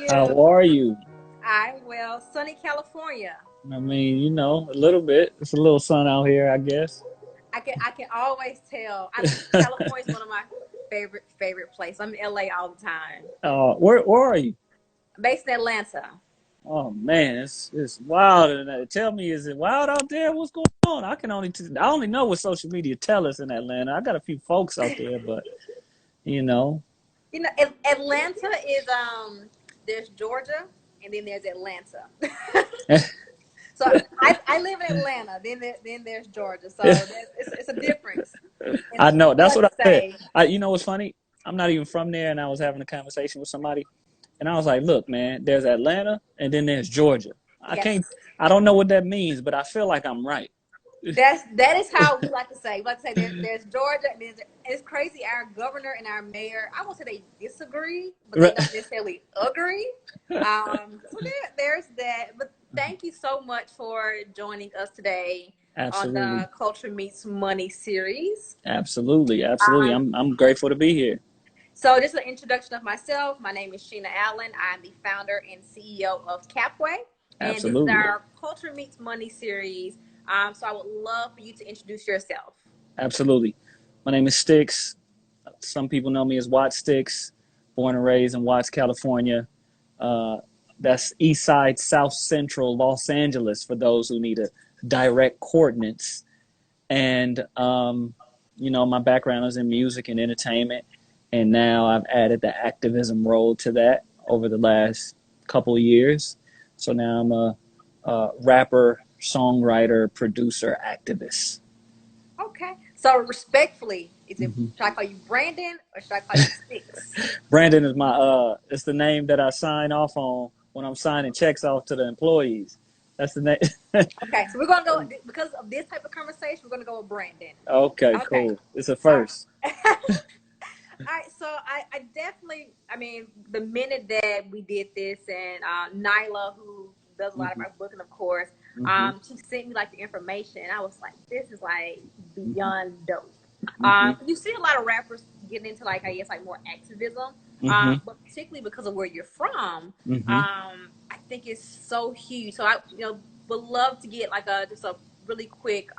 you? How are you? I'm well. Sunny California. I mean, a little bit. It's a little sun out here, I guess. I can always tell. California is one of my favorite places. I'm in LA all the time. Where are you? Based in Atlanta. Oh man, it's wild. Tell me, is it wild out there? What's going on? I only know what social media tell us in Atlanta. I got a few folks out there, but you know. Atlanta is there's Georgia and then there's Atlanta. So I live in Atlanta. Then there's Georgia. So it's a difference. I know. That's what I said. Say. You know what's funny? I'm not even from there, and I was having a conversation with somebody, and I was like, "Look, man, there's Atlanta, and then there's Georgia. Yes. I don't know what that means, but I feel like I'm right." That is how we like to say. We like to say there's Georgia, and it's crazy. Our governor and our mayor, I won't say they disagree, but they don't necessarily agree. So there's that. But thank you so much for joining us today. Absolutely. On the Culture Meets Money series. Absolutely. I'm grateful to be here. So just an introduction of myself. My name is Sheena Allen. I'm the founder and CEO of Capway. And Absolutely. This is our Culture Meets Money series. So I would love for you to introduce yourself. Absolutely. My name is Stix. Some people know me as Stix. Born and raised in Watts, California. That's East Side, South Central, Los Angeles, for those who need a direct coordinates. And my background is in music and entertainment, and now I've added the activism role to that over the last couple of years. So now I'm a rapper, songwriter, producer, activist. Okay. So respectfully, should I call you Brandon or should I call you Stix? Brandon is my it's the name that I sign off on when I'm signing checks off to the employees. That's the name. Okay, so we're gonna go because of this type of conversation. We're gonna go with Brandon. Okay. Cool. It's a first. All right, so I definitely, the minute that we did this, and Nyla, who does a lot of our booking, of course, she sent me like the information, and I was like, this is like beyond dope. You see a lot of rappers getting into like, I guess, like more activism, but particularly because of where you're from, I think it's so huge. So I, would love to get like just a really quick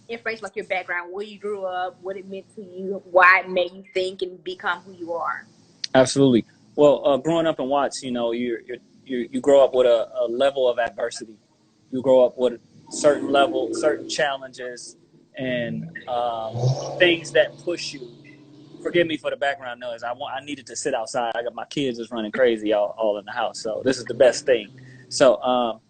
information, like your background, where you grew up, what it meant to you, why it made you think and become who you are. Absolutely. Well, growing up in Watts, you grow up with a level of adversity. You grow up with certain challenges, and things that push you. Forgive me for the background noise. I needed to sit outside. I got my kids just running crazy all in the house. So this is the best thing. So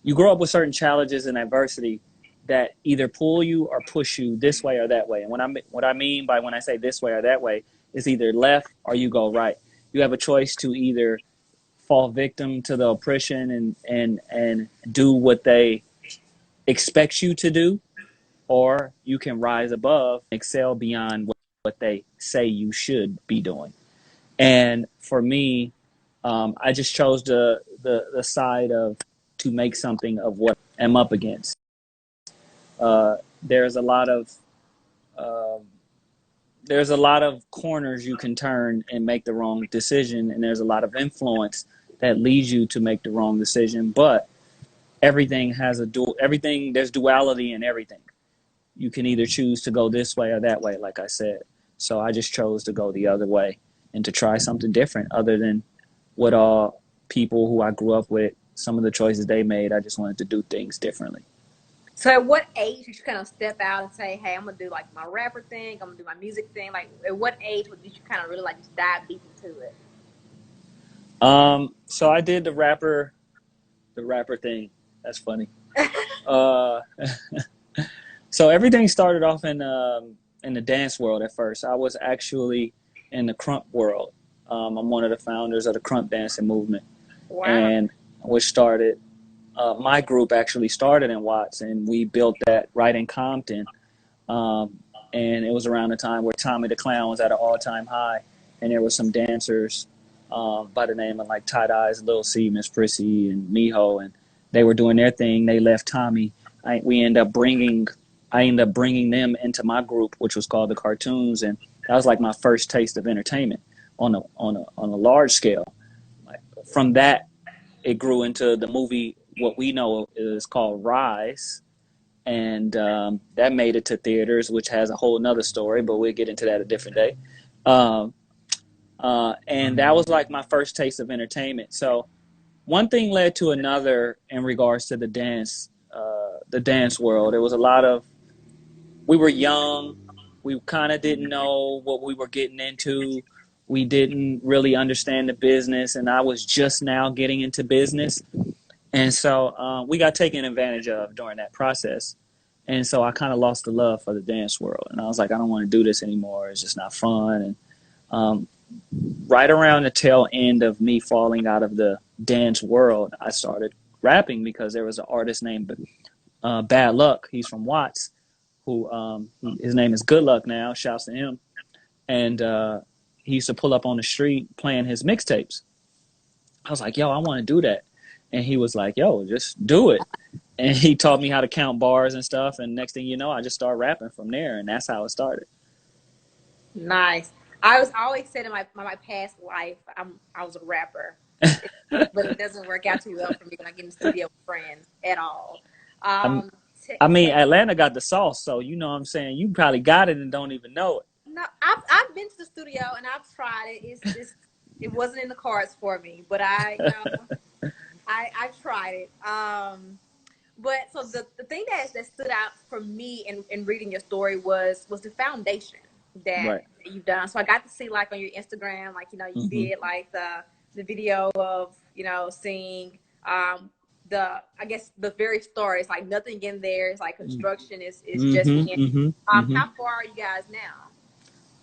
you grow up with certain challenges and adversity that either pull you or push you this way or that way. And what I mean by when I say this way or that way is either left or you go right. You have a choice to either fall victim to the oppression and do what they expect you to do, or you can rise above, excel beyond what they say you should be doing. And for me, I just chose the side of to make something of what I'm up against. There's a lot of corners you can turn and make the wrong decision, and there's a lot of influence that leads you to make the wrong decision. But everything has there's duality in everything. You can either choose to go this way or that way, like I said. So I just chose to go the other way and to try something different other than what all people who I grew up with, some of the choices they made. I just wanted to do things differently. So at what age did you kind of step out and say, hey, I'm going to do like my rapper thing, I'm going to do my music thing? Like at what age did you kind of really like just dive deep into it? So I did the rapper thing. That's funny. So everything started off in the dance world at first. I was actually in the crump world. I'm one of the founders of the crump dancing movement. Wow. And which started, my group actually started in Watts, and we built that right in Compton. And it was around the time where Tommy the Clown was at an all-time high, and there were some dancers by the name of like Tight Eyes, Lil C, Miss Prissy, and Miho, and they were doing their thing. They left Tommy. I ended up bringing them into my group, which was called the Cartoons, and that was like my first taste of entertainment on a large scale. Like from that, it grew into the movie, what we know is called Rise. And that made it to theaters, which has a whole nother story, but we'll get into that a different day. Um, and that was like my first taste of entertainment. So one thing led to another in regards to the dance world. It was a lot of, we were young, we kind of didn't know what we were getting into. We didn't really understand the business, and I was just now getting into business. And so we got taken advantage of during that process. And so I kind of lost the love for the dance world. And I was like, I don't want to do this anymore. It's just not fun. And um, right around the tail end of me falling out of the dance world, I started rapping because there was an artist named Bad Luck. He's from Watts, who his name is Good Luck now. Shouts to him. And he used to pull up on the street playing his mixtapes. I was like, yo, I want to do that. And he was like, yo, just do it. And he taught me how to count bars and stuff. And next thing you know, I just started rapping from there. And that's how it started. Nice. I always said in my past life, I was a rapper, but it doesn't work out too well for me when I get in the studio with friends at all. I'm, I mean, Atlanta got the sauce. So, you know what I'm saying? You probably got it and don't even know it. No, I've been to the studio and I've tried it. It's just, it wasn't in the cards for me, but I tried it. But so the thing that stood out for me in reading your story was the foundation that, Right. that you've done. So I got to see like on your Instagram, like, you know, you did like the video of, you know, seeing I guess the very start. It's like nothing in there. It's like construction is just in. How far are you guys now?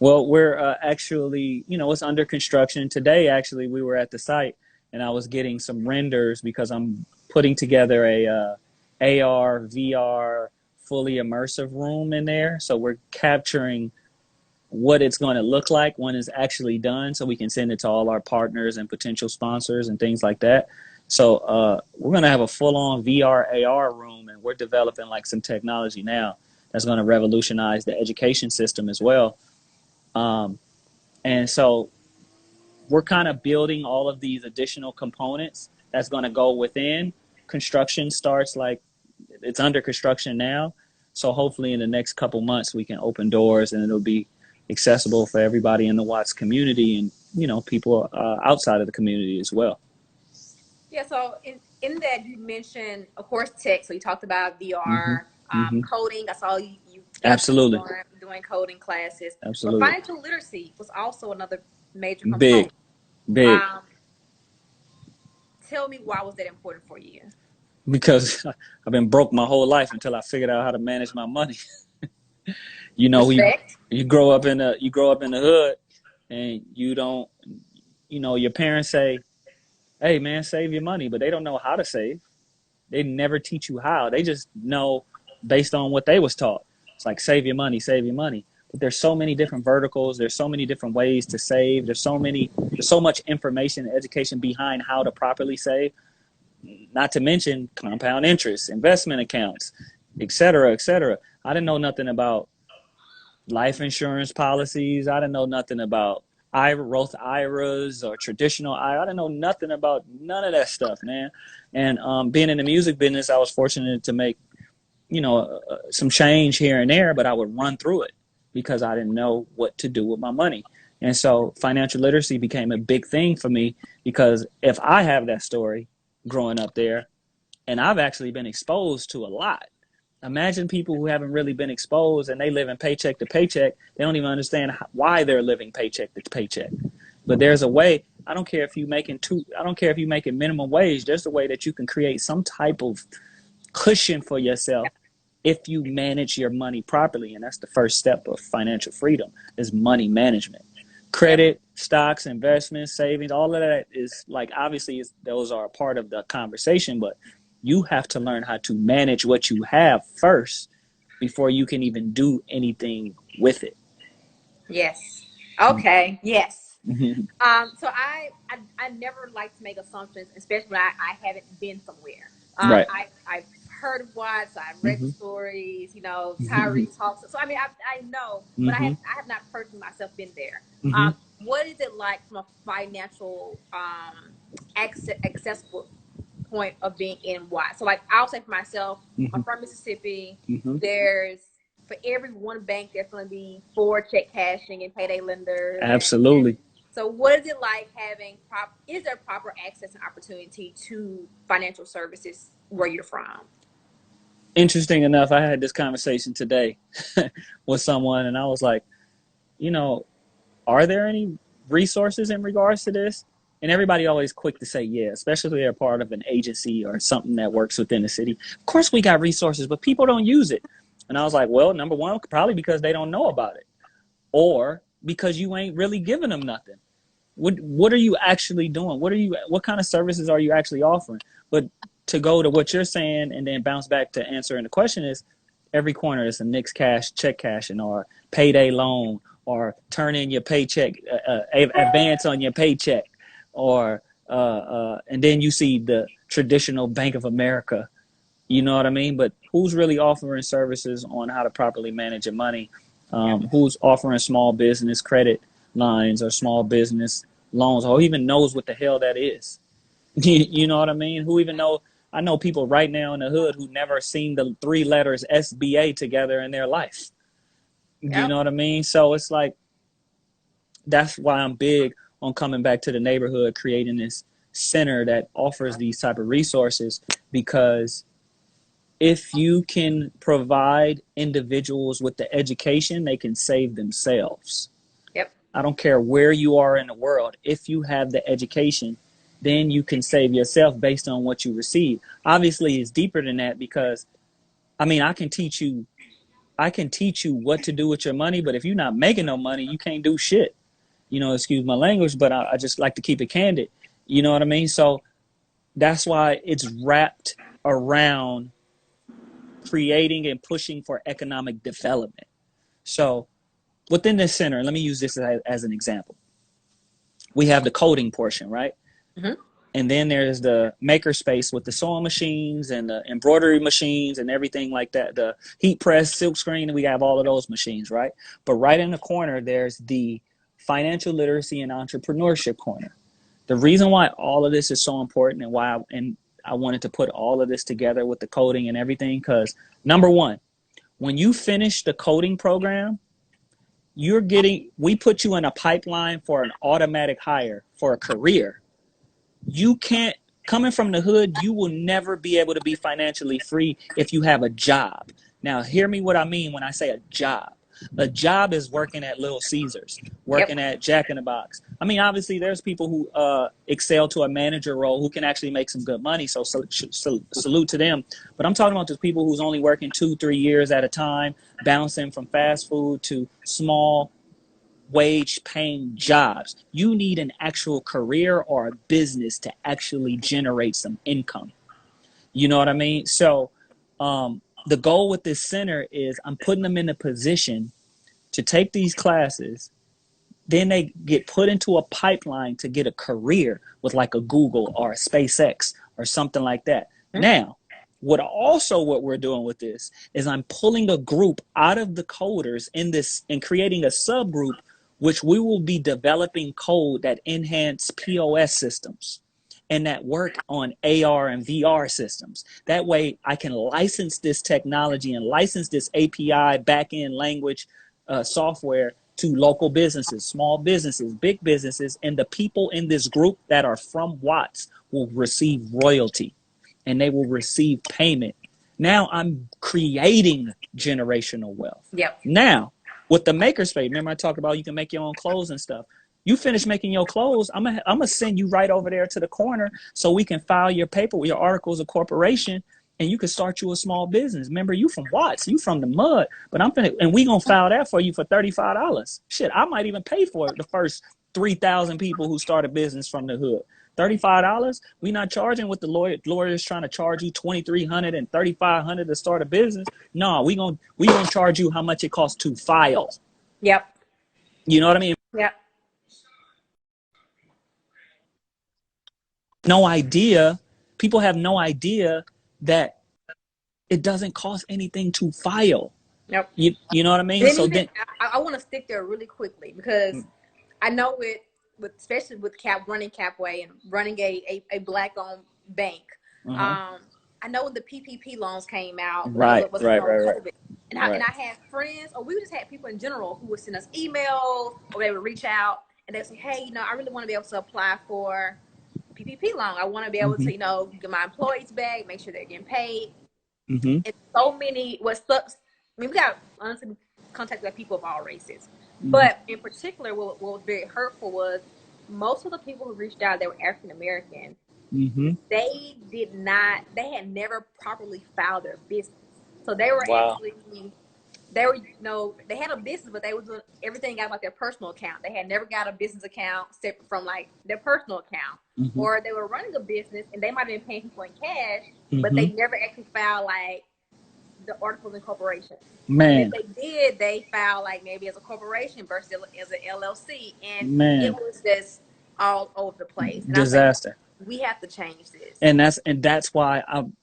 Well, we're actually, you know, it's under construction. Today, actually, we were at the site and I was getting some renders because I'm putting together a AR, VR, fully immersive room in there. So we're capturing what it's going to look like when it's actually done so we can send it to all our partners and potential sponsors and things like that. So we're going to have a full-on VR, AR room, and we're developing like some technology now that's going to revolutionize the education system as well. And so we're kind of building all of these additional components that's going to go within. Construction starts like it's under construction now. So hopefully in the next couple months we can open doors and it'll be accessible for everybody in the Watts community and, you know, people outside of the community as well. Yeah, so in that you mentioned, of course, tech. So you talked about VR, coding. I saw you Absolutely. doing coding classes. But Absolutely. financial literacy was also another major component. Big. Tell me, why was that important for you? Because I've been broke my whole life until I figured out how to manage my money. You know, you grow up in the hood and you don't, you know, your parents say, hey man, save your money, but they don't know how to save. They never teach you how. They just know based on what they was taught. It's like save your money, save your money. But there's so many different verticals. There's so many different ways to save. There's so much information and education behind how to properly save. Not to mention compound interest, investment accounts, et cetera, et cetera. I didn't know nothing about life insurance policies. I didn't know nothing about Roth IRAs or traditional IRA. I didn't know nothing about none of that stuff, man. And being in the music business, I was fortunate to make, you know, some change here and there, but I would run through it because I didn't know what to do with my money. And so financial literacy became a big thing for me because if I have that story growing up there, and I've actually been exposed to a lot. Imagine people who haven't really been exposed and they live in paycheck to paycheck. They don't even understand why they're living paycheck to paycheck. But there's a way. I don't care if you're making minimum wage. There's a way that you can create some type of cushion for yourself if you manage your money properly. And that's the first step of financial freedom is money management. Credit, stocks, investments, savings, all of that is like, obviously those are a part of the conversation, but you have to learn how to manage what you have first before you can even do anything with it. Yes. Okay. Yes. So I never like to make assumptions, especially when I haven't been somewhere. Right. I've heard of Watts. I've read the stories. You know, Tyree talks. So I mean, I know, but I have not personally myself been there. What is it like from a financial accessible point of being in why. So like I'll say for myself, I'm from Mississippi. There's for every one bank, there's going to be 4 check cashing and payday lenders. Absolutely. So what is it like having is there proper access and opportunity to financial services where you're from? Interesting enough, I had this conversation today with someone, and I was like, are there any resources in regards to this? And everybody always quick to say, yeah, especially if they're part of an agency or something that works within the city. Of course we got resources, but people don't use it. And I was like, well, number one, probably because they don't know about it, or because you ain't really giving them nothing. What are you actually doing? What kind of services are you actually offering? But to go to what you're saying and then bounce back to answering the question is, every corner is a Nix cash, check cashing, or payday loan, or turn in your paycheck, advance on your paycheck, or and then you see the traditional Bank of America. You know what I mean? But who's really offering services on how to properly manage your money? Who's offering small business credit lines or small business loans, or even knows what the hell that is? You know what I mean? Who even know? I know people right now in the hood who never seen the 3 letters SBA together in their life. Yep. You know what I mean? So it's like, that's why I'm big on coming back to the neighborhood, creating this center that offers these type of resources, because if you can provide individuals with the education, they can save themselves. Yep. I don't care where you are in the world. If you have the education, then you can save yourself based on what you receive. Obviously, it's deeper than that, because, I mean, I can teach you what to do with your money, but if you're not making no money, you can't do shit. Excuse my language, but I just like to keep it candid. You know what I mean? So that's why it's wrapped around creating and pushing for economic development. So within this center, let me use this as an example. We have the coding portion, right? Mm-hmm. And then there's the maker space with the sewing machines and the embroidery machines and everything like that. The heat press, silk screen, and we have all of those machines, right? But right in the corner, there's the financial literacy and entrepreneurship corner. The reason why all of this is so important, and why I wanted to put all of this together with the coding and everything, because number one, when you finish the coding program, we put you in a pipeline for an automatic hire for a career. You can't, coming from the hood, you will never be able to be financially free if you have a job. Now, hear me what I mean when I say a job. A job is working at Little Caesars, working at Jack in the Box. I mean, obviously, there's people who excel to a manager role who can actually make some good money, so salute to them. But I'm talking about those people who's only working 2-3 years at a time, bouncing from fast food to small wage paying jobs. You need an actual career or a business to actually generate some income. You know what I mean? So the goal with this center is I'm putting them in a position to take these classes. Then they get put into a pipeline to get a career with like a Google or a SpaceX or something like that. Mm-hmm. Now, what we're doing with this is I'm pulling a group out of the coders in this and creating a subgroup, which we will be developing code that enhance POS systems and that work on AR and VR systems. That way I can license this technology and license this API backend language software to local businesses, small businesses, big businesses, and the people in this group that are from Watts will receive royalty and they will receive payment. Now I'm creating generational wealth. Yep. Now, with the makerspace, remember I talked about you can make your own clothes and stuff. You finish making your clothes, I'm gonna send you right over there to the corner so we can file your paper with your articles of corporation, and you can start you a small business. Remember, you from Watts, you from the mud, but and we gonna file that for you for $35. Shit, I might even pay for it the first 3,000 people who start a business from the hood. $35, we not charging what the lawyers trying to charge you $2,300 and $3,500 to start a business. No, we gonna charge you how much it costs to file. Yep. You know what I mean? Yep. No idea. People have no idea that it doesn't cost anything to file. Yep. You know what I mean? So I want to stick there really quickly because I know especially with running Capway and running a Black-owned bank. I know when the PPP loans came out, when Right, it was right, right, right. COVID, and I had friends, or we just had people in general who would send us emails, or they would reach out and they would say, hey, I really want to be able to apply for PPP loan. I want to be able to, get my employees back, make sure they're getting paid. And so many, what sucks, I mean, we got honestly contact with people of all races. But in particular, what was very hurtful was most of the people who reached out, they were African American. They had never properly filed their business. So they were they had a business, but they were doing everything out like their personal account. They had never got a business account separate from like their personal account. Or they were running a business and they might have been paying people in cash, but they never actually filed like the articles of incorporation. Man. And if they did, they filed like maybe as a corporation versus as an LLC. And it was just all over the place. And disaster. We have to change this. And that's why I'm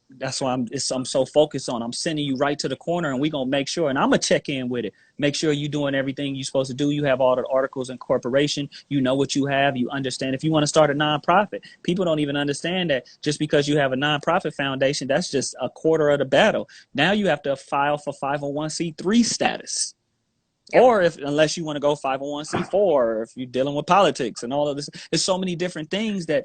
so focused on. I'm sending you right to the corner, and we're gonna make sure. And I'm gonna check in with it. Make sure you're doing everything you're supposed to do. You have all the articles in corporation. You know what you have. You understand. If you want to start a nonprofit, people don't even understand that just because you have a nonprofit foundation, that's just a quarter of the battle. Now you have to file for 501c3 status. Or unless you want to go 501c4, or if you're dealing with politics and all of this, there's so many different things that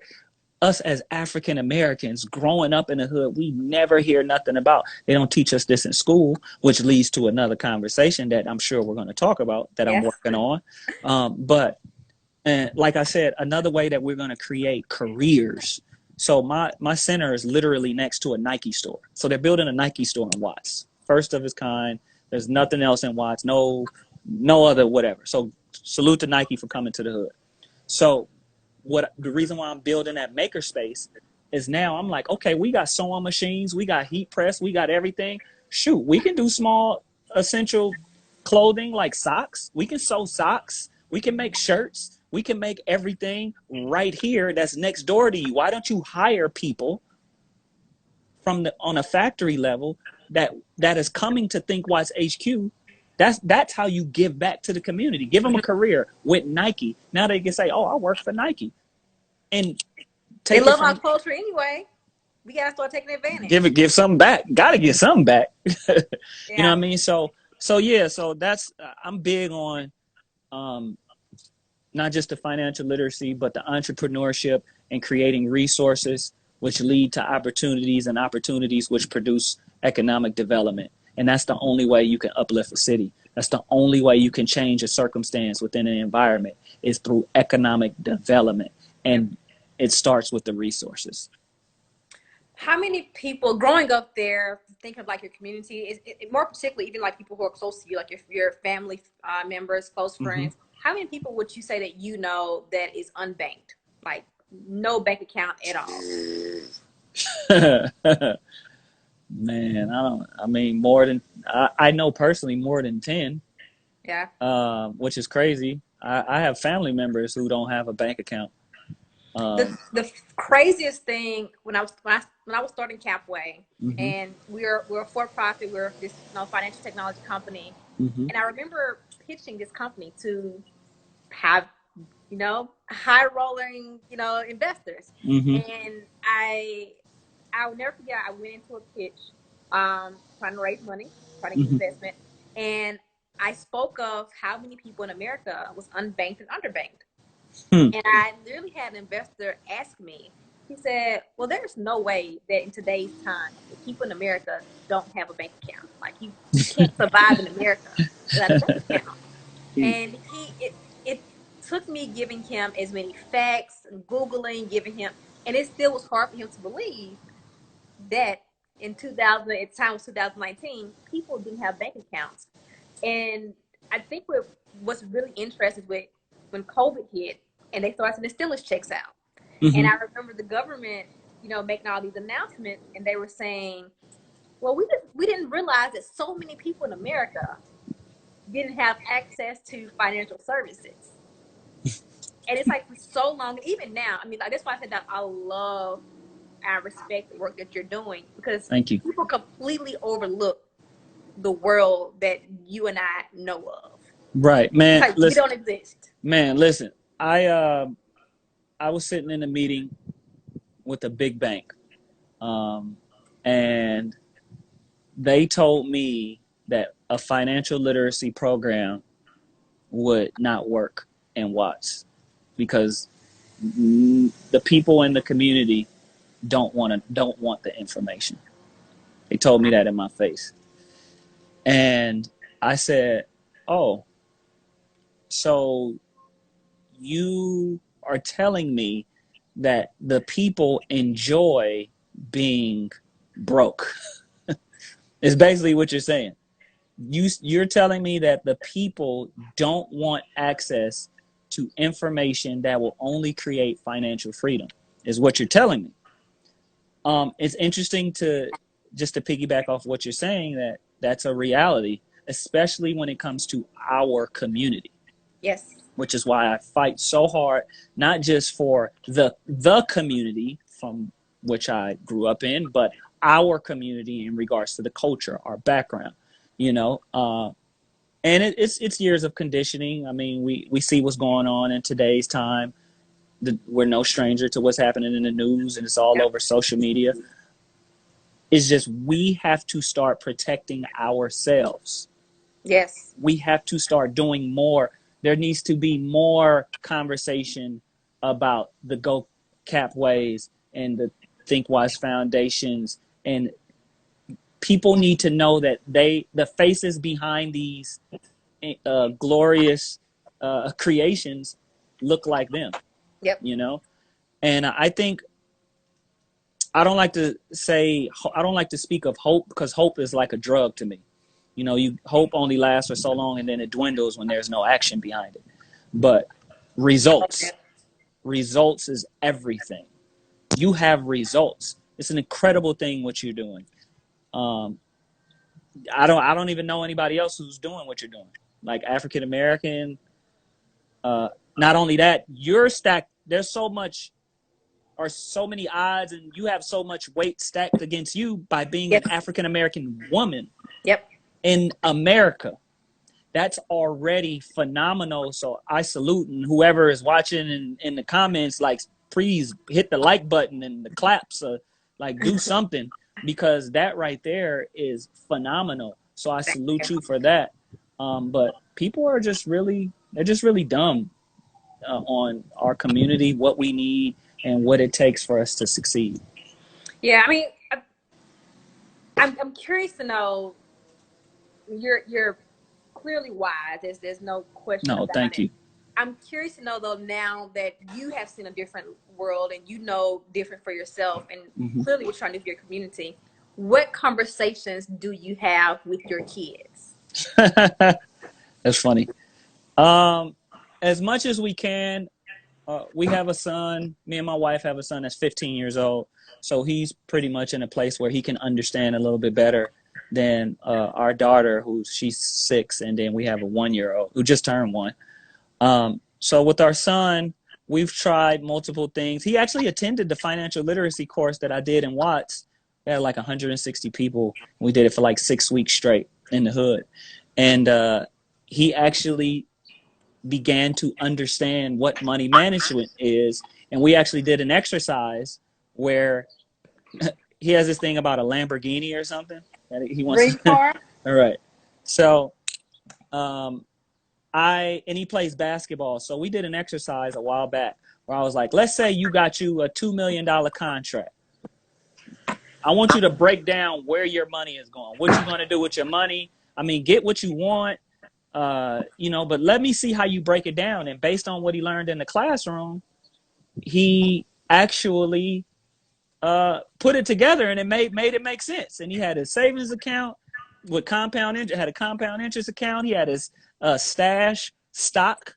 us as African Americans growing up in the hood, we never hear nothing about. They don't teach us this in school, which leads to another conversation that I'm sure we're going to talk about that I'm working on. But like I said, another way that we're going to create careers. So my center is literally next to a Nike store. So they're building a Nike store in Watts, first of its kind. There's nothing else in Watts, no other whatever. So salute to Nike for coming to the hood. So the reason why I'm building that makerspace is now I'm like, okay, we got sewing machines, we got heat press, we got everything. Shoot, we can do small essential clothing like socks. We can sew socks. We can make shirts. We can make everything right here that's next door to you. Why don't you hire people on a factory level that is coming to Think Watts HQ? That's how you give back to the community. Give them a career with Nike. Now they can say, "Oh, I work for Nike," and they love our culture anyway. We gotta start taking advantage. Give something back. Got to get something back. You know what I mean? So that's I'm big on not just the financial literacy, but the entrepreneurship and creating resources which lead to opportunities, and opportunities which produce economic development. And that's the only way you can uplift a city. That's the only way you can change a circumstance within an environment, is through economic development. And it starts with the resources. How many people growing up there, think of like your community, more particularly even like people who are close to you, like your family members, close friends, how many people would you say that you know that is unbanked? Like no bank account at all? Man, I know personally more than 10. Yeah. Which is crazy. I have family members who don't have a bank account. The craziest thing when I was starting Capway, and we're a for-profit, we're this financial technology company, and I remember pitching this company to have high rolling investors, and I'll never forget, I went into a pitch trying to raise money, trying to get investment, and I spoke of how many people in America was unbanked and underbanked. And I literally had an investor ask me, he said, well, there's no way that in today's time, people in America don't have a bank account. Like, you can't survive in America without a bank account. And it took me giving him as many facts, and Googling, giving him, and it still was hard for him to believe that in 2000, at the time was 2019, people didn't have bank accounts. And I think what's really interesting with when COVID hit and they started sending stimulus checks out. And I remember the government, making all these announcements, and they were saying, well, we didn't realize that so many people in America didn't have access to financial services. And it's like for so long, even now, I mean, like, that's why I said that I love and respect the work that you're doing, because people completely overlook the world that you and I know of. Right, man. Like, we don't exist. Man, listen, I was sitting in a meeting with a big bank, and they told me that a financial literacy program would not work in Watts because the people in the community don't want the information. They told me that in my face. And I said, "Oh, so you are telling me that the people enjoy being broke." It's basically what you're saying. You're telling me that the people don't want access to information that will only create financial freedom, is what you're telling me. It's interesting to piggyback off what you're saying, that that's a reality, especially when it comes to our community. Yes. Which is why I fight so hard, not just for the community from which I grew up in, but our community in regards to the culture, our background, you know. And it's years of conditioning. I mean, we see what's going on in today's time. We're no stranger to what's happening in the news, and it's all over social media. It's just we have to start protecting ourselves. Yes. We have to start doing more. There needs to be more conversation about the Go Cap ways and the Think Wise foundations, and people need to know that the faces behind these glorious creations look like them. Yep. You know, and I think I don't like to speak of hope, because hope is like a drug to me. You know, hope only lasts for so long, and then it dwindles when there's no action behind it. But results is everything. You have results. It's an incredible thing what you're doing. I don't even know anybody else who's doing what you're doing. Like African American. Not only that, you're stacked. There's so many odds, and you have so much weight stacked against you by being an African American woman. Yep. In America. That's already phenomenal. So I salute, and whoever is watching in the comments, like, please hit the like button and the claps, like do something, because that right there is phenomenal. So I salute you for that. But people are just really dumb on our community, what we need, and what it takes for us to succeed. Yeah, I mean, I'm curious to know. You're clearly wise. There's no question about it. Thank you. I'm curious to know, though, now that you have seen a different world and you know different for yourself, and clearly you're trying to do for your community, what conversations do you have with your kids? That's funny. As much as we can. We have a son. Me and my wife have a son that's 15 years old. So he's pretty much in a place where he can understand a little bit better than our daughter, she's 6, and then we have a 1-year-old who just turned 1. So with our son, we've tried multiple things. He actually attended the financial literacy course that I did in Watts. We had like 160 people. We did it for like 6 weeks straight in the hood. And he actually began to understand what money management is. And we actually did an exercise where he has this thing about a Lamborghini or something that he wants. Dream car. All right. So, and he plays basketball. So we did an exercise a while back where I was like, let's say you got you a $2 million contract. I want you to break down where your money is going, what you're going to do with your money. I mean, get what you want, but let me see how you break it down. And based on what he learned in the classroom, he actually put it together, and it made it make sense. And he had his savings account with had a compound interest account. He had his stash stock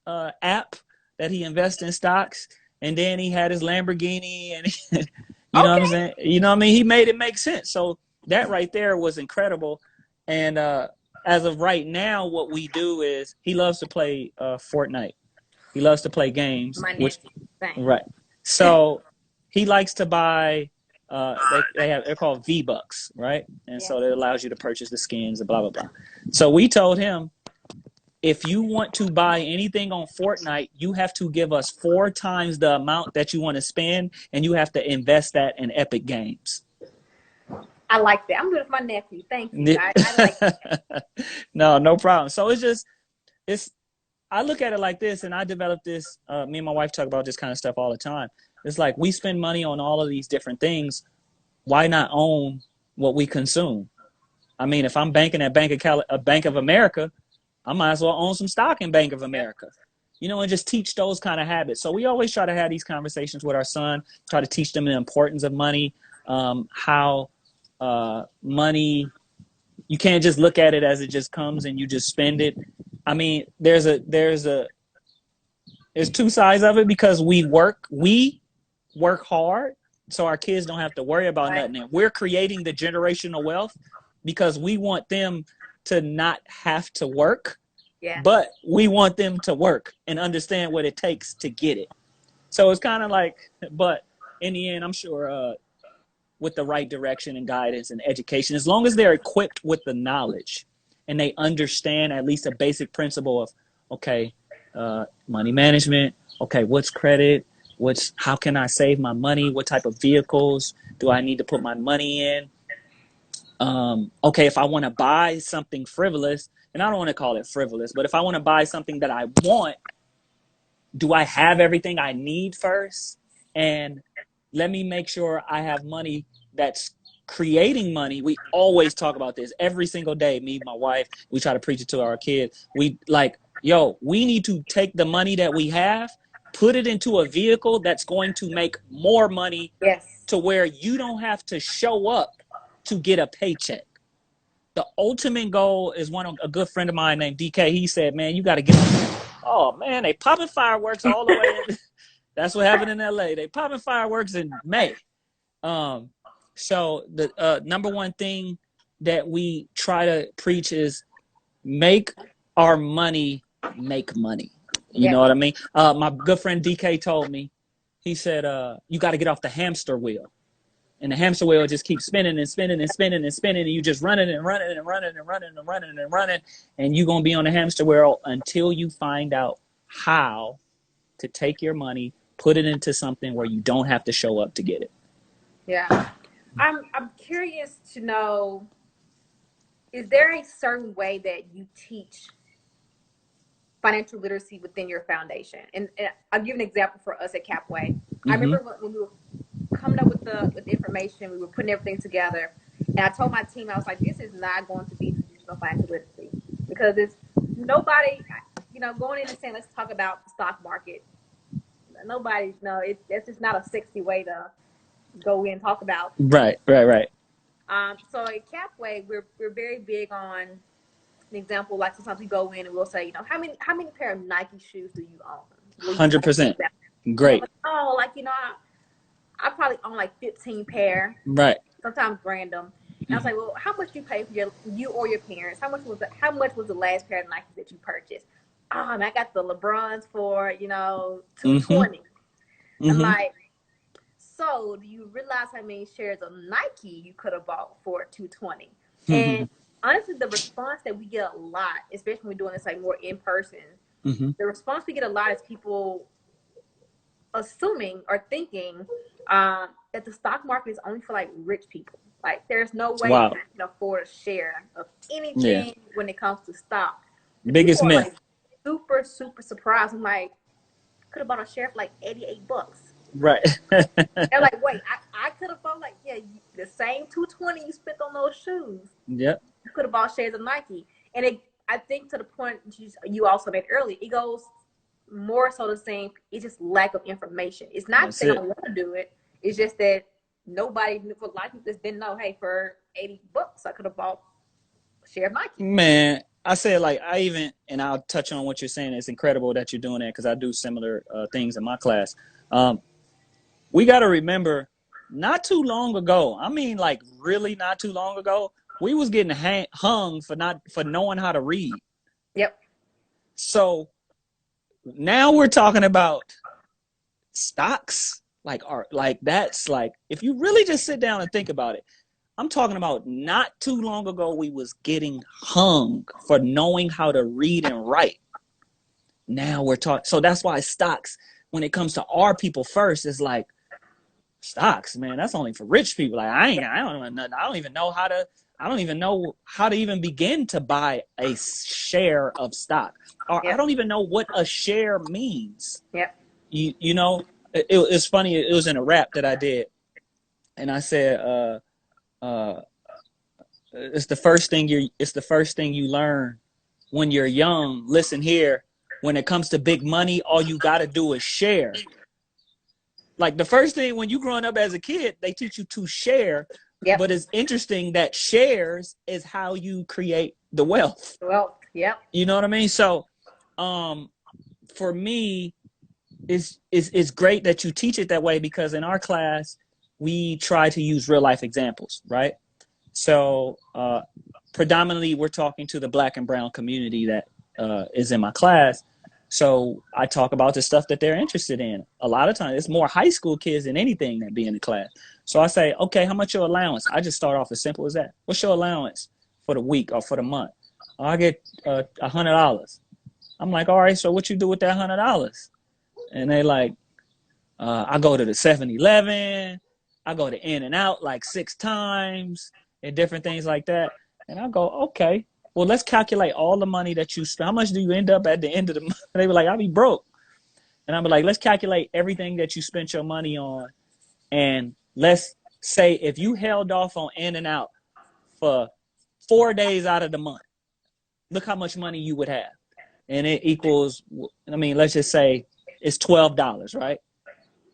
app that he invests in stocks, and then he had his Lamborghini, and you know what I'm saying? You know what I mean? He made it make sense. So that right there was incredible. And as of right now, what we do is he loves to play Fortnite. He loves to play games. Right. So he likes to buy, they're called V-Bucks, right? And so that allows you to purchase the skins and blah, blah, blah. So we told him, if you want to buy anything on Fortnite, you have to give us 4 times the amount that you want to spend, and you have to invest that in Epic Games. I like that. I'm doing it for my nephew. Thank you. I like that. No problem. So it's I look at it like this, and I developed this. Me and my wife talk about this kind of stuff all the time. It's like we spend money on all of these different things. Why not own what we consume? I mean, if I'm banking at Bank of America, I might as well own some stock in Bank of America, and just teach those kind of habits. So we always try to have these conversations with our son, try to teach them the importance of money, how money, you can't just look at it as it just comes and you just spend it. I mean, there's 2 sides of it, because we work hard so our kids don't have to worry about nothing. And we're creating the generational wealth because we want them to not have to work, but we want them to work and understand what it takes to get it. So it's kind of like, but in the end, I'm sure with the right direction and guidance and education, as long as they're equipped with the knowledge and they understand at least a basic principle of, okay, money management, okay, what's credit, how can I save my money, what type of vehicles do I need to put my money in? Okay, if I want to buy something frivolous, and I don't want to call it frivolous, but if I want to buy something that I want, do I have everything I need first? And let me make sure I have money that's creating money. We always talk about this every single day. Me, my wife, we try to preach it to our kids. We like, we need to take the money that we have, put it into a vehicle that's going to make more money, to where you don't have to show up to get a paycheck. The ultimate goal is a good friend of mine named DK. He said, man, you got to get on. Oh, man, they popping fireworks all the way. That's what happened in LA. They popping fireworks in May. So the number one thing that we try to preach is make our money make money. You know what I mean? My good friend DK told me, he said, you got to get off the hamster wheel. And the hamster wheel just keeps spinning and spinning and spinning and spinning, and you just running and running and running and running and running and running, and you're going to be on the hamster wheel until you find out how to take your money, put it into something where you don't have to show up to get it. Yeah. I'm curious to know, is there a certain way that you teach financial literacy within your foundation? And I'll give an example for us at Capway. Mm-hmm. I remember when we were coming up with the information, we were putting everything together, and I told my team, I was like, this is not going to be traditional financial literacy, because it's nobody, going in and saying, let's talk about the stock market. Nobody, it's just not a sexy way to go in and talk about. Right. So at Capway, we're very big on an example. Like sometimes we go in and we'll say, how many pair of Nike shoes do you own? 100%. Great. I probably own like 15 pair. Right. Sometimes random. And I was like, well, how much do you pay for you or your parents? How much was the last pair of Nikes that you purchased? I got the LeBrons for, $220. Mm-hmm. I'm like, so do you realize how many shares of Nike you could have bought for $220? Mm-hmm. And honestly, the response that we get a lot, especially when we're doing this like more in person, mm-hmm. the response we get a lot is people assuming or thinking that the stock market is only for like rich people. Like there's no way you can afford a share of anything when it comes to stock. Biggest myth. Like, super, super surprised. I'm like, could have bought a share for like $88. Right. They're like, wait, I could have bought the same $220 you spent on those shoes. Yep. You could have bought shares of Nike. And I think to the point you also made earlier, it goes more so the same. It's just lack of information. It's not that they don't want to do it. It's just that nobody, for a lot of people, just didn't know, hey, for $80 I could have bought a share of Nike. Man, I said, and I'll touch on what you're saying. It's incredible that you're doing that, because I do similar things in my class. We got to remember, not too long ago, I mean, like really not too long ago, we was getting hung for knowing how to read. Yep. So now we're talking about stocks, that's like, if you really just sit down and think about it, I'm talking about not too long ago, we was getting hung for knowing how to read and write. Now we're talking. So that's why stocks, when it comes to our people first, is like, stocks, man, that's only for rich people. Like I don't even know how to even begin to buy a share of stock. Or I don't even know what a share means. Yep. You know, it's funny. It was in a rap that I did, and I said, it's the first thing you learn when you're young. Listen here, when it comes to big money, all you got to do is share. Like the first thing when you growing up as a kid, they teach you to share. Yep. But it's interesting that shares is how you create the wealth. Well, yep. You know what I mean? So, for me, it's great that you teach it that way, because in our class, we try to use real life examples, right? So, predominantly, we're talking to the Black and brown community that is in my class. So I talk about the stuff that they're interested in. A lot of times, it's more high school kids than anything that be in the class. So I say, okay, how much your allowance? I just start off as simple as that. What's your allowance for the week or for the month? Oh, I get $100. I'm like, all right, so what you do with that $100? And they like, I go to the 7-Eleven. I go to In-N-Out like 6 times and different things like that. And I go, okay. Well, let's calculate all the money that you spend. How much do you end up at the end of the month? They were like, I'll be broke. And I'm like, let's calculate everything that you spent your money on. And let's say if you held off on In-N-Out for 4 days out of the month, look how much money you would have. And it equals, I mean, let's just say it's $12, right?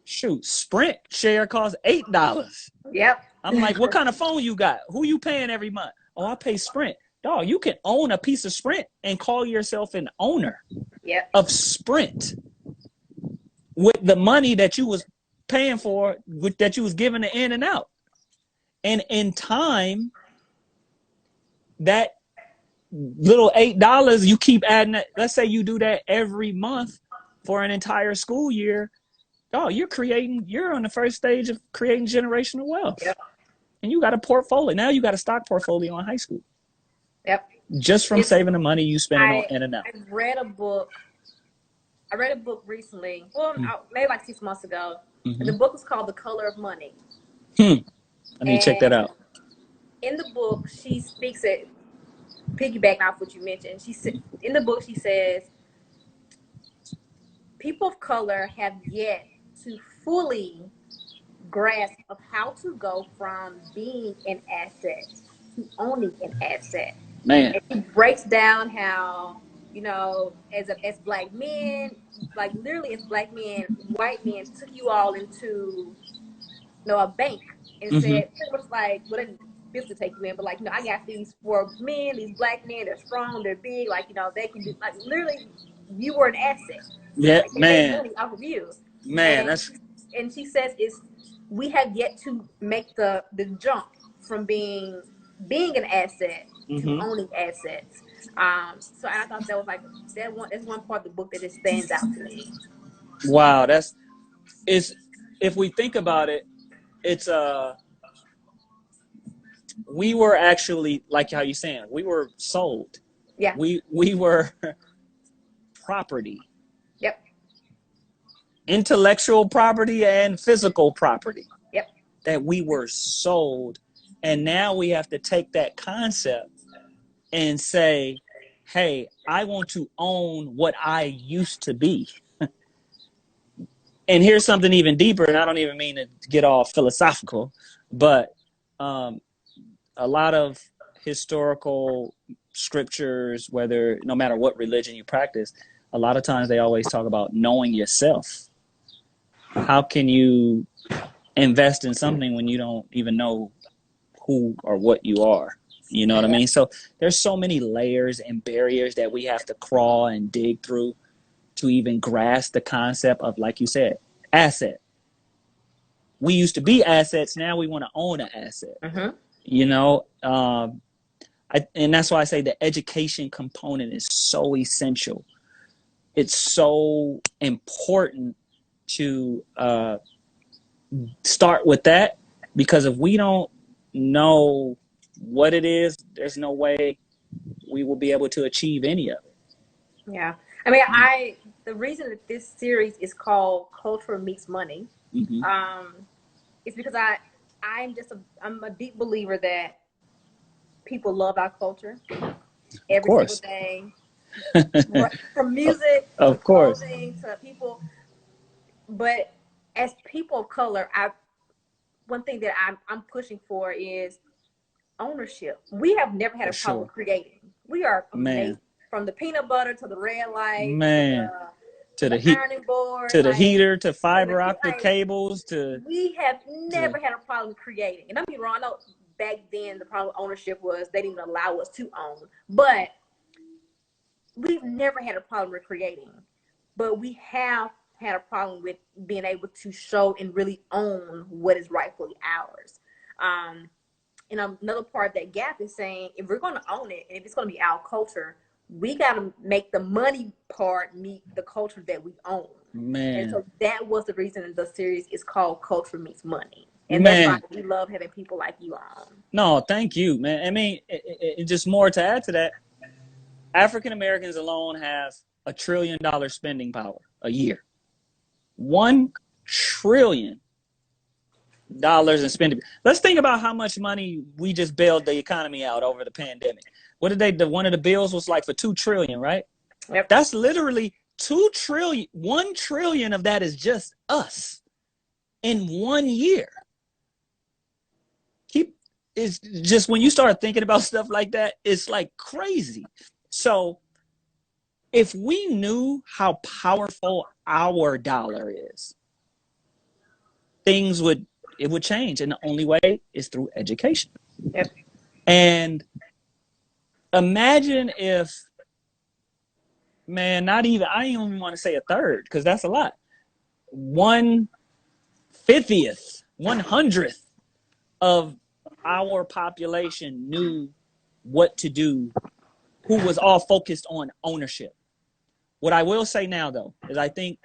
Shoot, Sprint share costs $8. Yep. I'm like, what kind of phone you got? Who you paying every month? Oh, I pay Sprint. Dog, you can own a piece of Sprint and call yourself an owner of Sprint with the money that you was paying for, that you was giving to In-N-Out. And in time, that little $8, you keep adding that. Let's say you do that every month for an entire school year. Dog, you're on the first stage of creating generational wealth. Yep. And you got a portfolio. Now you got a stock portfolio in high school. Yep. Just from saving the money you spending on In-N-Out. I read a book recently. Well, maybe like 6 months ago. Mm-hmm. The book was called The Color of Money. I need to check that out. In the book, she speaks it, piggybacking off what you mentioned. In the book, she says, people of color have yet to fully grasp of how to go from being an asset to owning an asset. Man. And she breaks down how, you know, as Black men, like literally as Black men, white men took you all into, you know, a bank and said, pretty much like, well, they didn't physically take you in, but like, you know, I got these 4 men, these Black men, they're strong, they're big, like, you know, they can do, like, literally, you were an asset. Yeah, like, man. money off of you. Man, and she says we have yet to make the jump from being an asset to owning assets. So I thought that was like that's one part of the book that just stands out to me. Wow, if we think about it, it's we were actually, like how you're saying, we were sold. Yeah. We were property. Yep. Intellectual property and physical property. Yep. That we were sold. And now we have to take that concept and say, hey, I want to own what I used to be. And here's something even deeper, and I don't even mean to get all philosophical, but a lot of historical scriptures, no matter what religion you practice, a lot of times they always talk about knowing yourself. How can you invest in something when you don't even know who or what you are? You know what I mean? So there's so many layers and barriers that we have to crawl and dig through to even grasp the concept of, like you said, asset. We used to be assets. Now we want to own an asset. You know, and that's why I say the education component is so essential. It's so important to start with that, because if we don't know what it is, there's no way we will be able to achieve any of it. Yeah. I mean, the reason that this series is called Culture Meets Money, is because I'm a deep believer that people love our culture Of every single course. day, from music to Of course. clothing to people. But as people of color, one thing that I'm pushing for is ownership. We have never had For a problem sure. with creating. We are Man. amazing. From the peanut butter to the red light Man. to To the the heat, ironing board, to the like heater, to to the fiber heat, optic cables, to we have never had a problem creating. And don't be wrong, I know back then the problem with ownership was they didn't even allow us to own. But we've never had a problem with creating. But we have had a problem with being able to show and really own what is rightfully ours. And another part of that gap is saying if we're going to own it and if it's going to be our culture, we got to make the money part meet the culture that we own. man. And so that was the reason the series is called Culture Meets Money. And Man. that's why we love having people like you on. No, thank you, man. I mean, just more to add to that, African Americans alone have $1 trillion spending power a year. $1 trillion in spending. Let's think about how much money we just bailed the economy out over the pandemic. What did they? One of the bills was like for $2 trillion, right? Yep. That's literally 2 trillion. 1 trillion of that is just us in 1 year. It's just when you start thinking about stuff like that, it's like crazy. So if we knew how powerful our dollar is, it would change. And the only way is through education. Yep. And imagine if, man, I don't even want to say a third, because that's a lot. 1/50th, 100th of our population knew what to do, who was all focused on ownership. What I will say now, though, is I think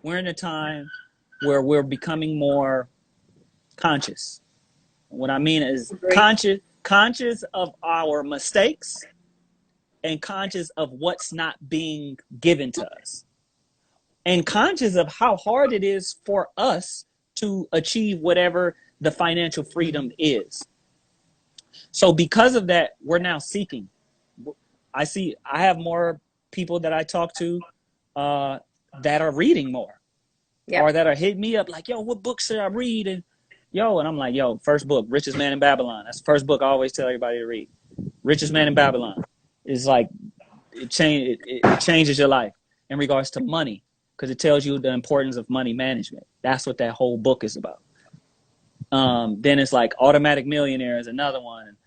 we're in a time where we're becoming more conscious. What I mean is conscious of our mistakes and conscious of what's not being given to us. And conscious of how hard it is for us to achieve whatever the financial freedom is. So because of that, we're now seeking. I have more people that I talk to that are reading more. Yep. Or that are hitting me up like, yo, what book should I read? And I'm like, first book, Richest Man in Babylon. That's the first book I always tell everybody to read. Richest Man in Babylon is like, it changes your life in regards to money, because it tells you the importance of money management. That's what that whole book is about. Then it's like Automatic Millionaire is another one.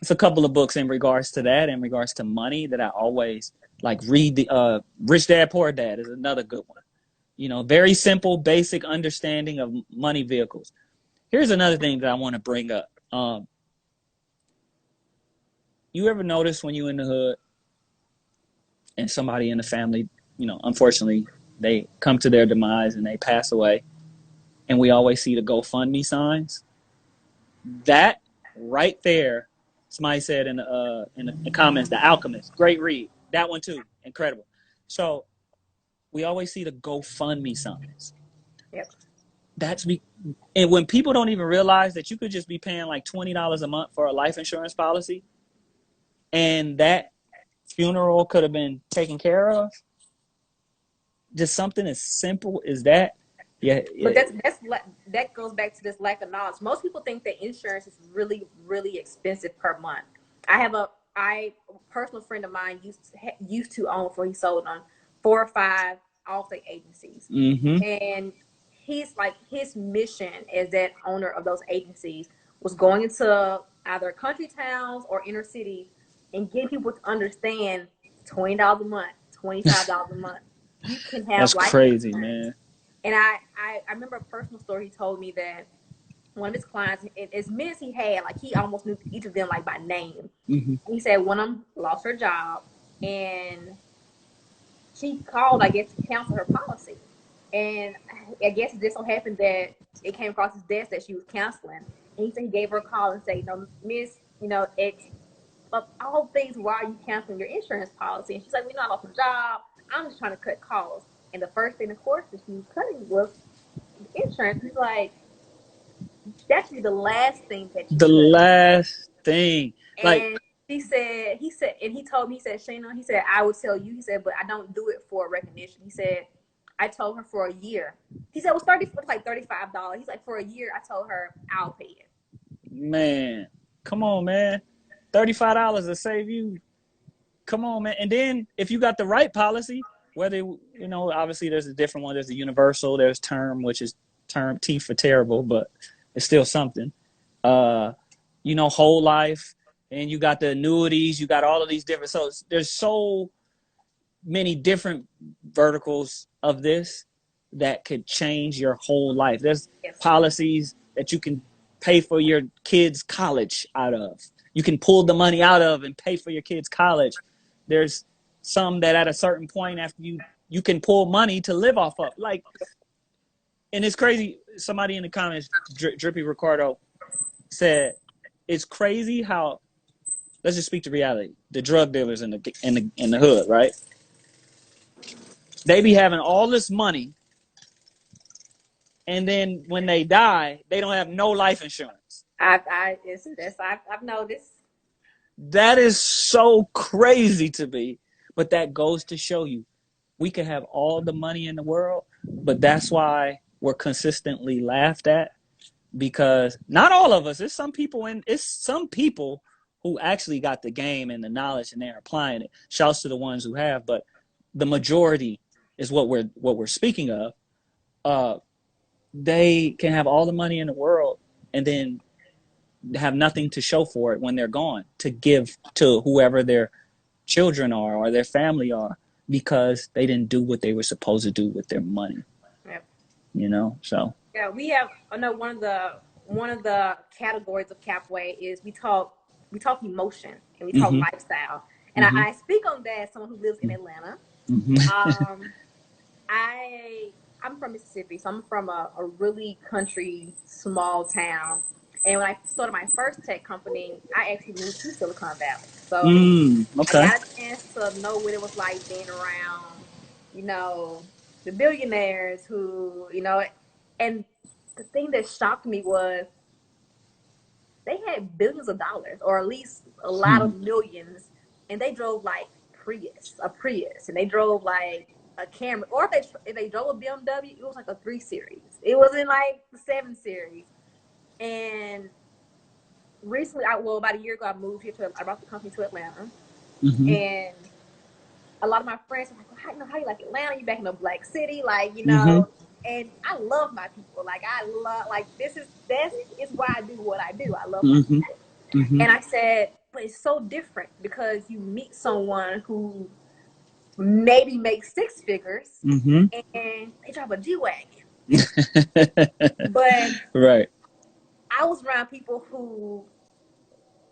It's a couple of books in regards to that, in regards to money, that I always like read. The Rich Dad Poor Dad is another good one. Very simple, basic understanding of money vehicles. Here's another thing that I want to bring up. You ever notice when you're in the hood and somebody in the family, unfortunately, they come to their demise and they pass away, and we always see the GoFundMe signs? That right there, somebody said in the comments, The Alchemist, great read. That one too, incredible. So we always see the GoFundMe signs. Yep. And when people don't even realize that you could just be paying like $20 a month for a life insurance policy, and that funeral could have been taken care of. Just something as simple as that. Yeah. But that goes back to this lack of knowledge. Most people think that insurance is really, really expensive per month. A personal friend of mine used to own, before he sold on, 4 or 5 Allstate agencies. Mm-hmm. And his mission as that owner of those agencies was going into either country towns or inner cities and getting people to understand $20 a month, $25 a month. You can have That's life crazy, insurance. man. And I remember a personal story. He told me that one of his clients, as many as he had, like he almost knew each of them like by name. Mm-hmm. He said one of them lost her job, and she called, I guess, to cancel her policy. And I guess it just so happened that it came across his desk that she was canceling. And he said he gave her a call and said, Miss, X, of all things, why are you canceling your insurance policy? And she's like, we're not off the job. I'm just trying to cut costs. And the first thing, of course, that she was cutting was insurance. He's like, that should be the last thing that you The cut. last thing, like And he said, and he told me, he said, Shayna, he said, I would tell you, he said, but I don't do it for recognition. He said, I told her for a year. He said, it was like $35. He's like, for a year, I told her I'll pay it. man, come on, man, $35 to save you. Come on, man. And then if you got the right policy, whether obviously there's a different one. There's a universal. There's term, which is term T for terrible, but it's still something. Whole life, and you got the annuities. You got all of these different. So there's so many different verticals of this that could change your whole life. There's policies that you can pay for your kids' college out of. You can pull the money out of and pay for your kids' college. There's some that at a certain point after you can pull money to live off of. Like, and it's crazy. Somebody in the comments, Drippy Ricardo, said it's crazy how, let's just speak to reality. The drug dealers in the hood, right? They be having all this money, and then when they die, they don't have no life insurance. I've noticed. That is so crazy to me, but that goes to show you we could have all the money in the world, but that's why we're consistently laughed at, because not all of us. It's some people who actually got the game and the knowledge and they're applying it. Shouts to the ones who have, but the majority is what we're speaking of. They can have all the money in the world and then have nothing to show for it when they're gone, to give to whoever their children are or their family are, because they didn't do what they were supposed to do with their money. Yep. So yeah, we have one of the categories of Capway is we talk emotion and we talk lifestyle, and I speak on that as someone who lives in Atlanta. I'm from Mississippi, so I'm from a really country small town. And when I started my first tech company, I actually moved to Silicon Valley. So okay. I got a chance to know what it was like being around, the billionaires who, and the thing that shocked me was they had billions of dollars, or at least a lot of millions, and they drove like a Prius, and they drove like a Camry, or if they drove a BMW, it was like a 3 Series. It wasn't like the 7 Series. And recently, about a year ago, I brought the company to Atlanta, and a lot of my friends are like, well, how you like Atlanta? You back in the Black City, and I love my people. This is why I do what I do. I love my people. And I said, but it's so different because you meet someone who maybe makes 6 figures and they drive a G-Wagon. But right. I was around people who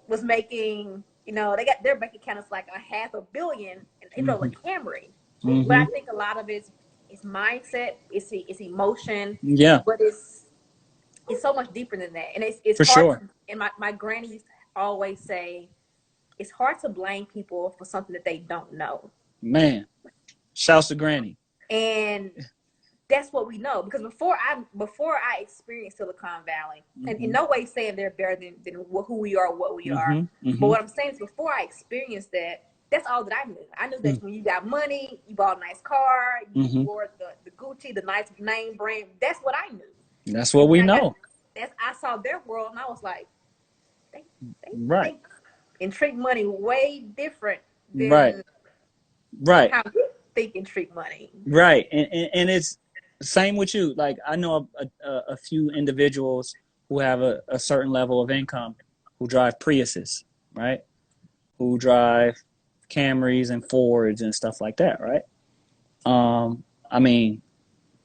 was making, their bank account is like $500 million, and they drove a Camry. But I think a lot of it's mindset, it's emotion. Yeah. But it's so much deeper than that, and it's for hard. Sure. And my granny used to always say, it's hard to blame people for something that they don't know. Man, shouts to Granny. And that's what we know, because before I experienced Silicon Valley, and in no way saying they're better than who we are, what we are, but what I'm saying is before I experienced that, that's all that I knew. I knew that when you got money, you bought a nice car, you wore the Gucci, the nice name brand. That's what I knew. That's what we know. I saw their world, and I was like, they right. And treat money way different than right. how we think and treat money. Right, and it's same with you. Like, I know a few individuals who have a certain level of income who drive Priuses, right? Who drive Camrys and Fords and stuff like that, right? I mean,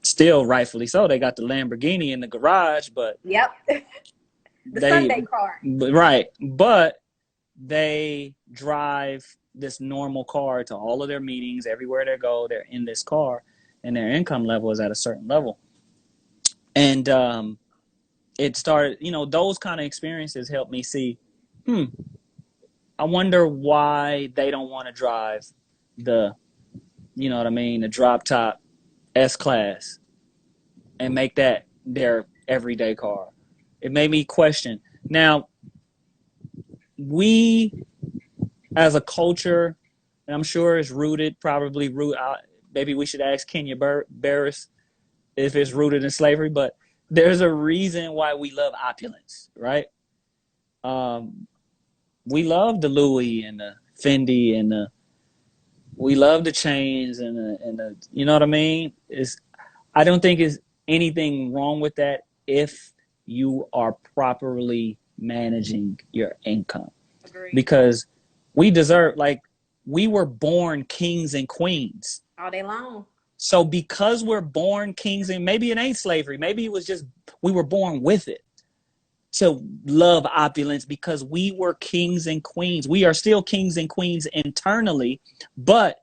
still rightfully so. They got the Lamborghini in the garage, but yep, the Sunday car, right? But they drive this normal car to all of their meetings, everywhere they go. They're in this car, and their income level is at a certain level. And it started, those kind of experiences helped me see, I wonder why they don't want to drive the, the drop top S-Class and make that their everyday car. It made me question. Now, we as a culture, and I'm sure it's probably rooted out. Maybe we should ask Kenya Barris if it's rooted in slavery, but there's a reason why we love opulence, right? We love the Louis and the Fendi and we love the chains and the you know what I mean? I don't think there's anything wrong with that if you are properly managing your income. Agreed. Because we were born kings and queens. All day long. So because we're born kings, and maybe it ain't slavery, maybe it was just we were born with it to love opulence because we were kings and queens. We are still kings and queens internally, but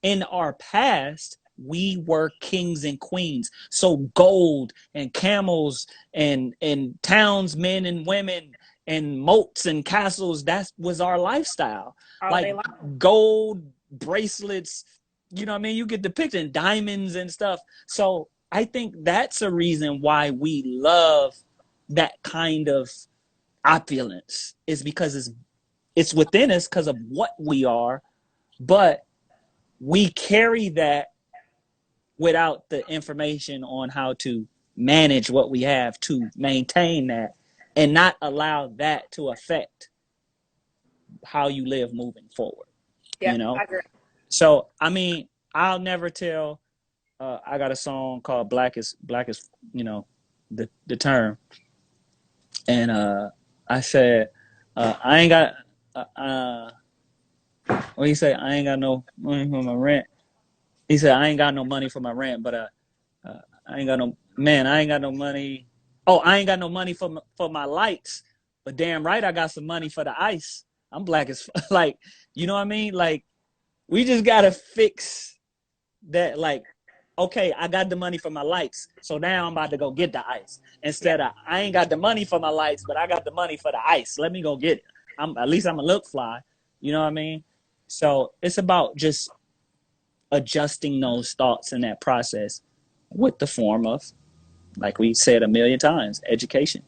in our past, we were kings and queens. So gold and camels and townsmen and women and moats and castles, that was our lifestyle. Like gold bracelets, you know what I mean? You get the picture, and diamonds and stuff. So I think that's a reason why we love that kind of opulence, is because it's within us because of what we are, but we carry that without the information on how to manage what we have to maintain that and not allow that to affect how you live moving forward. Yeah, I agree. So, I mean, I'll never tell. I got a song called Black is, the term. And I said, I ain't got, what he say? I ain't got no money for my rent. He said, I ain't got no money for my rent, but I ain't got no money. Oh, I ain't got no money for my lights, but damn right I got some money for the ice. I'm black as like, you know what I mean? Like, we just gotta fix that. Like, okay, I got the money for my lights, so now I'm about to go get the ice. Instead of I ain't got the money for my lights, but I got the money for the ice. Let me go get it. At least I'm gonna look fly. You know what I mean? So it's about just adjusting those thoughts in that process with the form of, like we said a million times, education.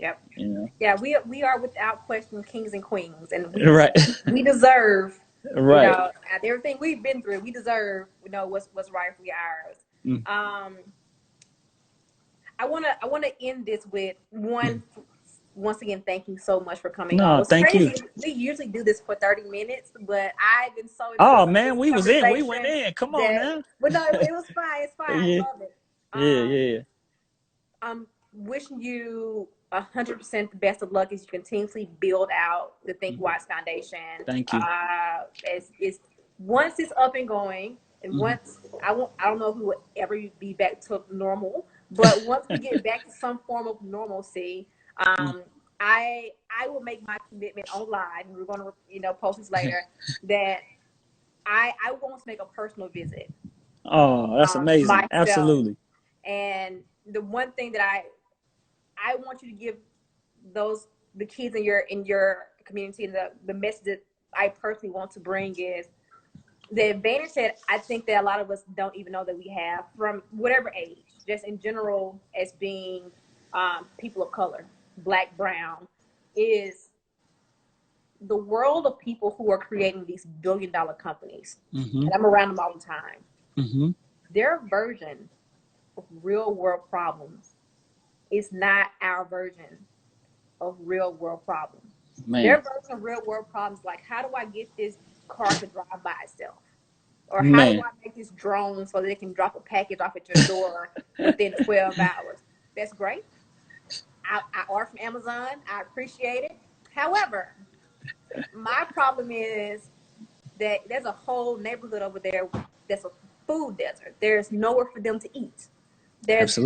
Yep. You know? Yeah, we are without question kings and queens, and we deserve, right. after everything we've been through, we deserve, what's rightfully ours. I wanna end this with one. Once again, thank you so much for coming on. It's thank crazy. you. We usually do this for 30 minutes, but I've been so Oh man, we went in. Come on now. But no, it was fine. It's fine. Yeah. I love it. Yeah. I'm wishing you 100% the best of luck as you continuously build out the Think Wise Foundation. Thank you. It's once it's up and going, and once I don't know if we will ever be back to normal, but once we get back to some form of normalcy, I will make my commitment online. We're going to post this later that I want to make a personal visit. Oh, that's amazing! Myself. Absolutely. And the one thing that I want you to give the kids in your community, and the message that I personally want to bring is the advantage that I think that a lot of us don't even know that we have from whatever age, just in general, as being people of color, Black, brown, is the world of people who are creating these billion-dollar companies. And I'm around them all the time. Their version of real world problems is not our version of real world problems. Their version of real world problems, like, how do I get this car to drive by itself? Or how do I make this drone so they can drop a package off at your door within 12 hours? That's great. I order from Amazon. I appreciate it. However, my problem is that there's a whole neighborhood over there that's a food desert. There's nowhere for them to eat. There's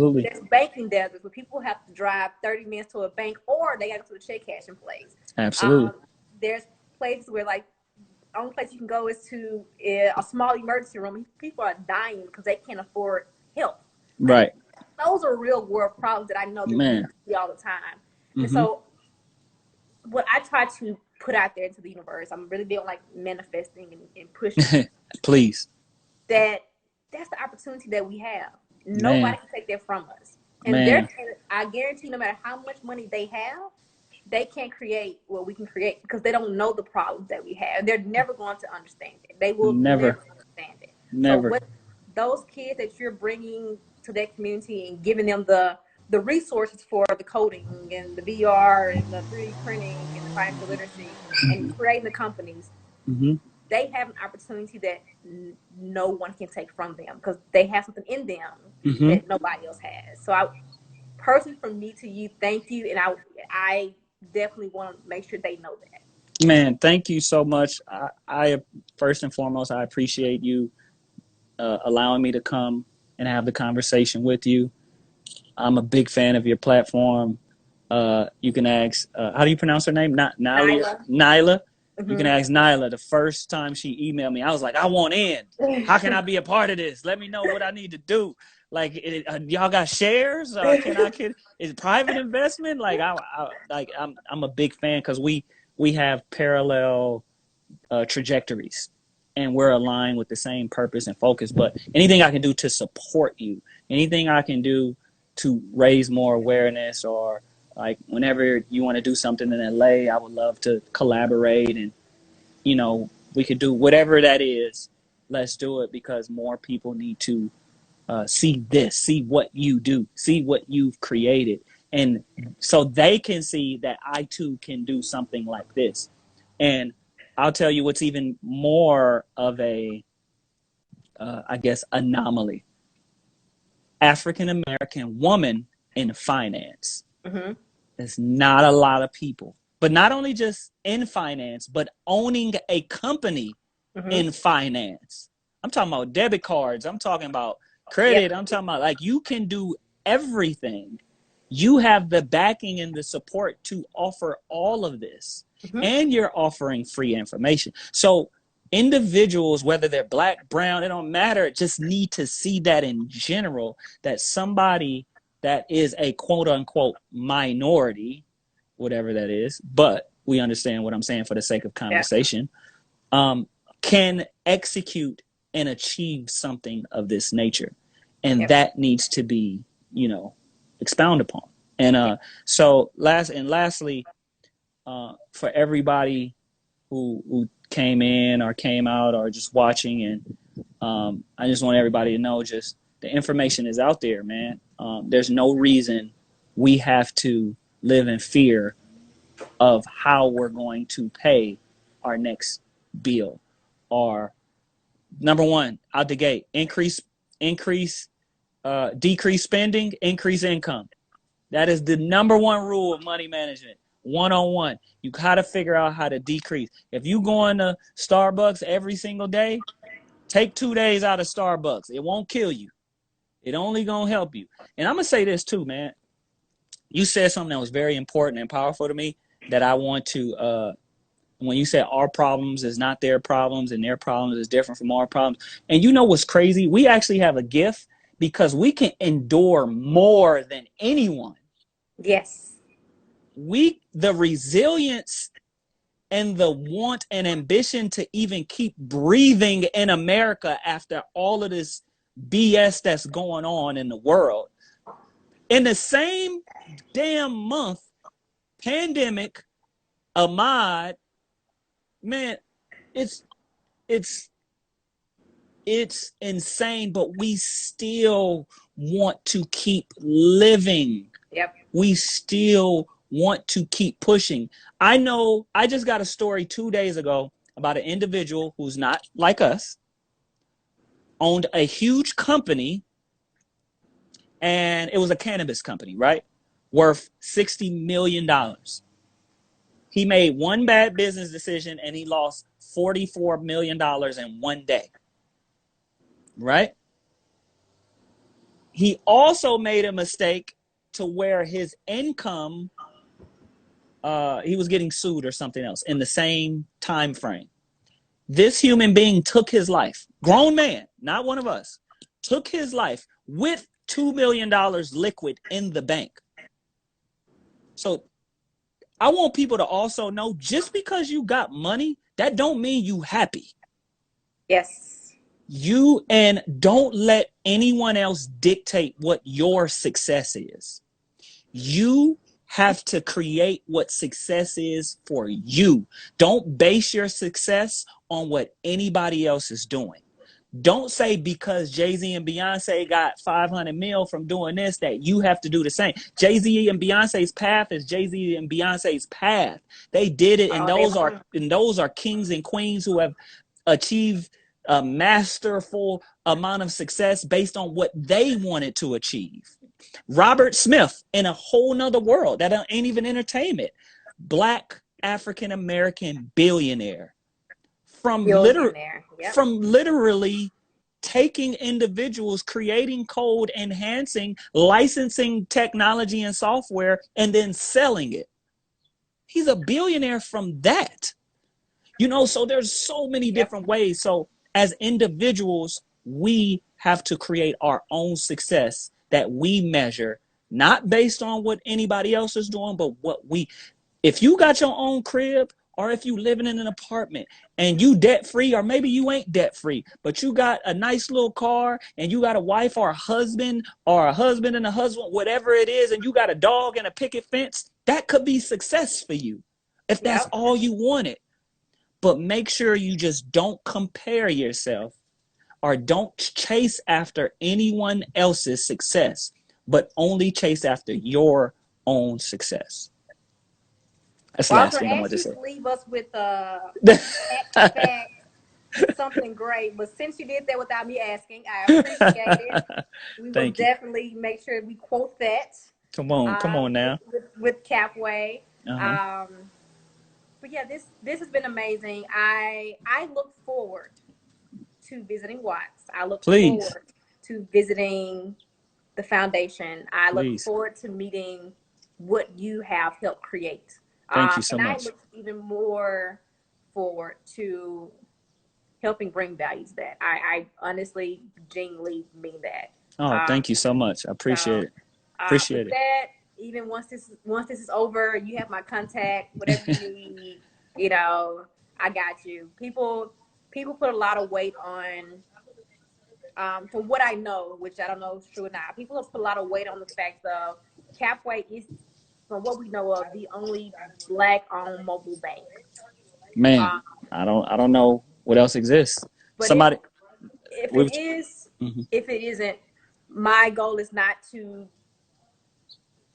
banking deserts where people have to drive 30 minutes to a bank, or they got to go to the check cashing place. Absolutely. There's places where, like, the only place you can go is to a small emergency room. People are dying because they can't afford help. Right. those are real world problems that I know that we see all the time. And so what I try to put out there into the universe, I'm really big on like manifesting and pushing. Please. That's the opportunity that we have. Nobody can take that from us. And I guarantee no matter how much money they have, they can't create what we can create because they don't know the problems that we have. They're never going to understand it. They will never understand it. Never. So what those kids that you're bringing to that community and giving them the resources for the coding and the VR and the 3D printing and the financial literacy and creating the companies, they have an opportunity that no one can take from them because they have something in them that nobody else has. So I personally, from me to you, thank you. And I definitely want to make sure they know that. Man, thank you so much. I first and foremost, I appreciate you allowing me to come and have the conversation with you. I'm a big fan of your platform. You can ask, how do you pronounce her name? Nyla. You can ask Nyla. The first time she emailed me, I was like, I want in. How can I be a part of this? Let me know what I need to do. Like, y'all got shares? Is it private investment? Like, I'm a big fan because we have parallel trajectories, and we're aligned with the same purpose and focus. But anything I can do to support you, anything I can do to raise more awareness, or like whenever you want to do something in LA, I would love to collaborate, and we could do whatever that is. Let's do it because more people need to see what you do, see what you've created, and so they can see that I too can do something like this. And I'll tell you what's even more of a, I guess, anomaly. African American woman in finance. There's not a lot of people, but not only just in finance, but owning a company in finance. I'm talking about debit cards. I'm talking about credit. I'm talking about like you can do everything. You have the backing and the support to offer all of this, and you're offering free information. So individuals, whether they're black, brown, it don't matter, just need to see that in general, that somebody that is a quote unquote minority, whatever that is, but we understand what I'm saying for the sake of conversation, can execute and achieve something of this nature. And that needs to be, expound upon. And so lastly, for everybody who came in or came out or just watching, and I just want everybody to know, just the information is out there, man. There's no reason we have to live in fear of how we're going to pay our next bill. Or number one, out the gate, decrease spending, increase income. That is the number one rule of money management. One-on-one. You got to figure out how to decrease. If you going to Starbucks every single day, take 2 days out of Starbucks. It won't kill you. It only going to help you. And I'm going to say this too, man. You said something that was very important and powerful to me that I want to, when you said our problems is not their problems and their problems is different from our problems. And you know what's crazy? We actually have a gift because we can endure more than anyone. Yes. The resilience and the want and ambition to even keep breathing in America after all of this BS that's going on in the world. In the same damn month, pandemic, Ahmad, man, it's insane, but we still want to keep living. Yep. We still want to keep pushing. I know I just got a story 2 days ago about an individual who's not like us, owned a huge company, and it was a cannabis company, right? Worth $60 million. He made one bad business decision and he lost $44 million in 1 day. Right? He also made a mistake to where his income, he was getting sued or something else in the same time frame. This human being took his life, grown man, not one of us, took his life with $2 million liquid in the bank. So I want people to also know, just because you got money, that don't mean you happy. Yes. And don't let anyone else dictate what your success is. You have to create what success is for you. Don't base your success on what anybody else is doing. Don't say because Jay-Z and Beyonce got 500 mil from doing this that you have to do the same. Jay-Z and Beyonce's path is Jay-Z and Beyonce's path. They did it, and those are kings and queens who have achieved a masterful amount of success based on what they wanted to achieve. Robert Smith, in a whole nother world that ain't even entertainment, Black African American billionaire. From literally taking individuals, creating code, enhancing, licensing technology and software, and then selling it. He's a billionaire from that. So there's so many different ways. So as individuals, we have to create our own success that we measure, not based on what anybody else is doing, but if you got your own crib, or if you living in an apartment and you debt free, or maybe you ain't debt free, but you got a nice little car and you got a wife or a husband and a husband, whatever it is, and you got a dog and a picket fence, that could be success for you if that's all you wanted. But make sure you just don't compare yourself or don't chase after anyone else's success, but only chase after your own success. That's the last thing I want to say. Leave us with something great, but since you did that without me asking, I appreciate it. We will definitely make sure we quote that. Come on now. With Capway. But yeah, this has been amazing. I look forward to visiting Watts. I look forward to visiting the foundation. I look forward to meeting what you have helped create. Thank you so much. I look even more forward to helping bring value to that. I honestly, genuinely mean that. Oh, thank you so much. I appreciate it. Appreciate it. That, even once this is over, you have my contact. Whatever you need, I got you. People put a lot of weight on. From what I know, which I don't know is true or not, people have put a lot of weight on the fact of Capway is, from what we know of, the only Black-owned mobile bank. Man, I don't know what else exists. But Somebody, if it is, if it isn't, my goal is not to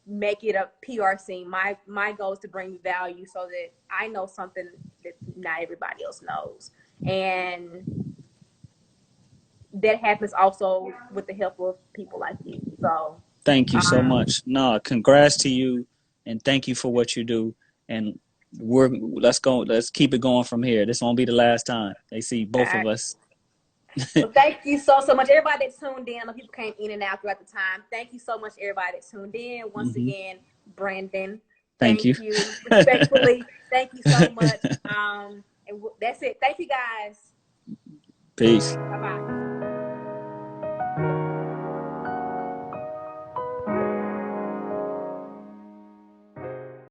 make it a PR scene. My goal is to bring value so that I know something that not everybody else knows, and that happens also with the help of people like you. So thank you so much. No, congrats to you, and thank you for what you do. And let's keep it going from here. This won't be the last time they see both of us. Well, thank you so much, everybody that tuned in. People came in and out throughout the time. Thank you so much, everybody that tuned in. Once again, Brandon, thank you. Respectfully, thank you so much. And that's it. Thank you, guys. Peace. Bye-bye.